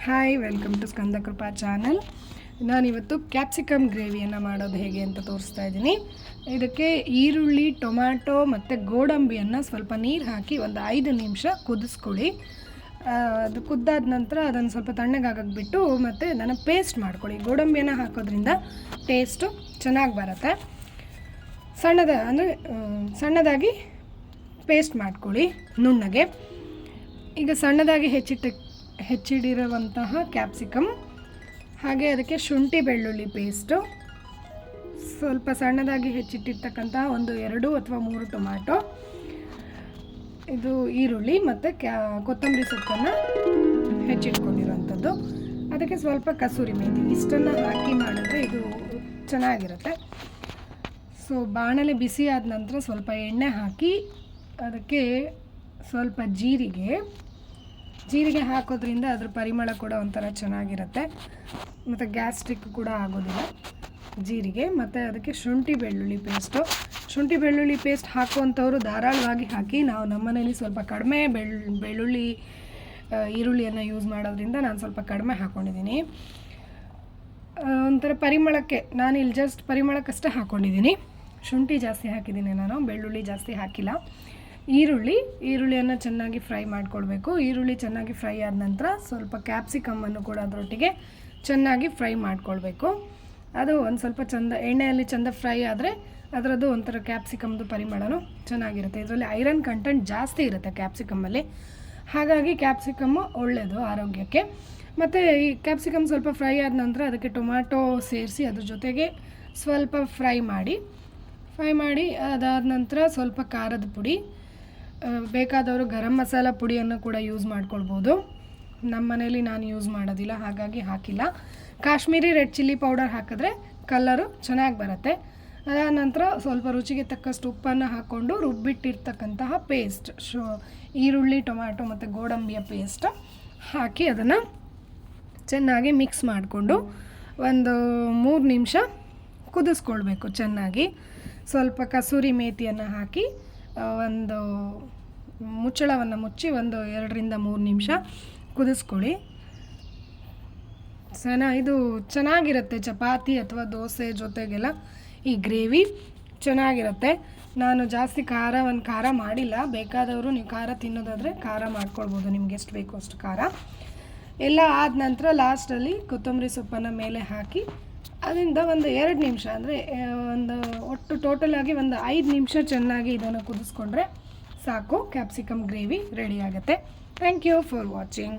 Hi, welcome to Skanda Krupa channel. ನಾನಿವತ್ತು capsicum ಗ್ರೇವಿಯನ್ನು ಮಾಡೋದು ಹೇಗೆ ಅಂತ ತೋರಿಸ್ತಾ ಇದ್ದೀನಿ. ಇದಕ್ಕೆ ಈರುಳ್ಳಿ, ಟೊಮ್ಯಾಟೊ ಮತ್ತು ಗೋಡಂಬಿಯನ್ನು ಸ್ವಲ್ಪ ನೀರು ಹಾಕಿ ಒಂದು 5 ನಿಮಿಷ ಕುದಿಸ್ಕೊಳ್ಳಿ. ಅದು ಕುದ್ದಾದ ನಂತರ ಅದನ್ನು ಸ್ವಲ್ಪ ತಣ್ಣಗಾಗಕ್ಕೆ ಬಿಟ್ಟು ಮತ್ತು ಅದನ್ನು ಪೇಸ್ಟ್ ಮಾಡ್ಕೊಳ್ಳಿ. ಗೋಡಂಬಿಯನ್ನು ಹಾಕೋದ್ರಿಂದ ಟೇಸ್ಟು ಚೆನ್ನಾಗಿ ಬರುತ್ತೆ. ಸಣ್ಣದಾಗಿ ಪೇಸ್ಟ್ ಮಾಡ್ಕೊಳ್ಳಿ ನುಣ್ಣಗೆ. ಈಗ ಸಣ್ಣದಾಗಿ ಹೆಚ್ಚಿಡಿರುವಂತಹ ಕ್ಯಾಪ್ಸಿಕಮ್, ಹಾಗೆ ಅದಕ್ಕೆ ಶುಂಠಿ ಬೆಳ್ಳುಳ್ಳಿ ಪೇಸ್ಟು, ಸ್ವಲ್ಪ ಸಣ್ಣದಾಗಿ ಹೆಚ್ಚಿಟ್ಟಿರ್ತಕ್ಕಂತಹ 2 ಅಥವಾ 3 ಟೊಮ್ಯಾಟೊ, ಇದು ಈರುಳ್ಳಿ ಮತ್ತು ಕೊತ್ತಂಬರಿ ಸೊಪ್ಪನ್ನು ಹೆಚ್ಚಿಟ್ಕೊಂಡಿರೋವಂಥದ್ದು, ಅದಕ್ಕೆ ಸ್ವಲ್ಪ ಕಸೂರಿ ಮೇಥಿ, ಇಷ್ಟನ್ನು ಹಾಕಿ ಮಾಡಿದ್ರೆ ಇದು ಚೆನ್ನಾಗಿರುತ್ತೆ. ಸೊ ಬಾಣಲೆ ಬಿಸಿ ಆದ ನಂತರ ಸ್ವಲ್ಪ ಎಣ್ಣೆ ಹಾಕಿ ಅದಕ್ಕೆ ಸ್ವಲ್ಪ ಜೀರಿಗೆ ಹಾಕೋದ್ರಿಂದ ಅದ್ರ ಪರಿಮಳ ಕೂಡ ಒಂಥರ ಚೆನ್ನಾಗಿರುತ್ತೆ ಮತ್ತು ಗ್ಯಾಸ್ಟ್ರಿಕ್ ಕೂಡ ಆಗೋದಿಲ್ಲ ಜೀರಿಗೆ. ಮತ್ತು ಅದಕ್ಕೆ ಶುಂಠಿ ಬೆಳ್ಳುಳ್ಳಿ ಪೇಸ್ಟ್ ಹಾಕುವಂಥವ್ರು ಧಾರಾಳವಾಗಿ ಹಾಕಿ. ನಾವು ನಮ್ಮನೇಲಿ ಸ್ವಲ್ಪ ಕಡಿಮೆ ಈರುಳ್ಳಿಯನ್ನು ಯೂಸ್ ಮಾಡೋದ್ರಿಂದ ನಾನು ಸ್ವಲ್ಪ ಕಡಿಮೆ ಹಾಕ್ಕೊಂಡಿದ್ದೀನಿ. ಒಂಥರ ಪರಿಮಳಕ್ಕೆ ನಾನಿಲ್ಲಿ ಜಸ್ಟ್ ಪರಿಮಳಕ್ಕಷ್ಟೇ ಹಾಕ್ಕೊಂಡಿದ್ದೀನಿ. ಶುಂಠಿ ಜಾಸ್ತಿ ಹಾಕಿದ್ದೀನಿ ನಾನು, ಬೆಳ್ಳುಳ್ಳಿ ಜಾಸ್ತಿ ಹಾಕಿಲ್ಲ. ಈರುಳ್ಳಿಯನ್ನು ಚೆನ್ನಾಗಿ ಫ್ರೈ ಮಾಡಿಕೊಳ್ಬೇಕು. ಈರುಳ್ಳಿ ಚೆನ್ನಾಗಿ ಫ್ರೈ ಆದ ನಂತರ ಸ್ವಲ್ಪ ಕ್ಯಾಪ್ಸಿಕಮ್ಮನ್ನು ಕೂಡ ಅದರೊಟ್ಟಿಗೆ ಚೆನ್ನಾಗಿ ಫ್ರೈ ಮಾಡಿಕೊಳ್ಬೇಕು. ಅದು ಒಂದು ಸ್ವಲ್ಪ ಎಣ್ಣೆಯಲ್ಲಿ ಚೆಂದ ಫ್ರೈ ಆದರೆ ಅದರದ್ದು ಒಂಥರ ಕ್ಯಾಪ್ಸಿಕಮ್ದು ಪರಿಮಳನೂ ಚೆನ್ನಾಗಿರುತ್ತೆ. ಇದರಲ್ಲಿ ಐರನ್ ಕಂಟೆಂಟ್ ಜಾಸ್ತಿ ಇರುತ್ತೆ ಕ್ಯಾಪ್ಸಿಕಮ್ಮಲ್ಲಿ, ಹಾಗಾಗಿ ಕ್ಯಾಪ್ಸಿಕಮ್ಮು ಒಳ್ಳೆಯದು ಆರೋಗ್ಯಕ್ಕೆ. ಮತ್ತು ಈ ಕ್ಯಾಪ್ಸಿಕಮ್ ಸ್ವಲ್ಪ ಫ್ರೈ ಆದ ನಂತರ ಅದಕ್ಕೆ ಟೊಮ್ಯಾಟೊ ಸೇರಿಸಿ ಅದ್ರ ಜೊತೆಗೆ ಸ್ವಲ್ಪ ಫ್ರೈ ಮಾಡಿ ಅದಾದ ನಂತರ ಸ್ವಲ್ಪ ಖಾರದ ಪುಡಿ, ಬೇಕಾದವರು ಗರಂ ಮಸಾಲ ಪುಡಿಯನ್ನು ಕೂಡ ಯೂಸ್ ಮಾಡ್ಕೊಳ್ಬೋದು. ನಮ್ಮ ಮನೇಲಿ ನಾನು ಯೂಸ್ ಮಾಡೋದಿಲ್ಲ, ಹಾಗಾಗಿ ಹಾಕಿಲ್ಲ. ಕಾಶ್ಮೀರಿ ರೆಡ್ ಚಿಲ್ಲಿ ಪೌಡರ್ ಹಾಕಿದ್ರೆ ಕಲರು ಚೆನ್ನಾಗಿ ಬರುತ್ತೆ. ಅದಾದ ನಂತರ ಸ್ವಲ್ಪ ರುಚಿಗೆ ತಕ್ಕಷ್ಟು ಉಪ್ಪನ್ನು ಹಾಕ್ಕೊಂಡು ರುಬ್ಬಿಟ್ಟಿರ್ತಕ್ಕಂತಹ ಪೇಸ್ಟ್, ಈರುಳ್ಳಿ, ಟೊಮ್ಯಾಟೊ ಮತ್ತು ಗೋಡಂಬಿಯ ಪೇಸ್ಟ್ ಹಾಕಿ ಅದನ್ನು ಚೆನ್ನಾಗಿ ಮಿಕ್ಸ್ ಮಾಡಿಕೊಂಡು ಒಂದು 3 ನಿಮಿಷ ಕುದಿಸ್ಕೊಳ್ಬೇಕು ಚೆನ್ನಾಗಿ. ಸ್ವಲ್ಪ ಕಸೂರಿ ಮೇಥಿಯನ್ನು ಹಾಕಿ ಒಂದು ಮುಚ್ಚಳವನ್ನು ಮುಚ್ಚಿ 2 ರಿಂದ 3 ನಿಮಿಷ ಕುದಿಸ್ಕೊಳ್ಳಿ. ಇದು ಚೆನ್ನಾಗಿರುತ್ತೆ ಚಪಾತಿ ಅಥವಾ ದೋಸೆ ಜೊತೆಗೆಲ್ಲ ಈ ಗ್ರೇವಿ ಚೆನ್ನಾಗಿರುತ್ತೆ. ನಾನು ಜಾಸ್ತಿ ಖಾರ ಮಾಡಿಲ್ಲ. ಬೇಕಾದವರು ನೀವು ಖಾರ ತಿನ್ನೋದಾದರೆ ಖಾರ ಮಾಡ್ಕೊಳ್ಬೋದು, ನಿಮ್ಗೆ ಎಷ್ಟು ಬೇಕು ಅಷ್ಟು ಖಾರ. ಎಲ್ಲ ಆದ ನಂತರ ಲಾಸ್ಟಲ್ಲಿ ಕೊತ್ತಂಬರಿ ಸೊಪ್ಪನ್ನು ಮೇಲೆ ಹಾಕಿ ಅದರಿಂದ ಒಂದು 2 ನಿಮಿಷ, ಅಂದರೆ ಒಟ್ಟು ಟೋಟಲಾಗಿ ಒಂದು 5 ನಿಮಿಷ ಚೆನ್ನಾಗಿ ಇದನ್ನು ಕುದಿಸ್ಕೊಂಡ್ರೆ ಸಾಕು. ಕ್ಯಾಪ್ಸಿಕಮ್ ಗ್ರೇವಿ ರೆಡಿ ಆಗುತ್ತೆ. Thank you for watching.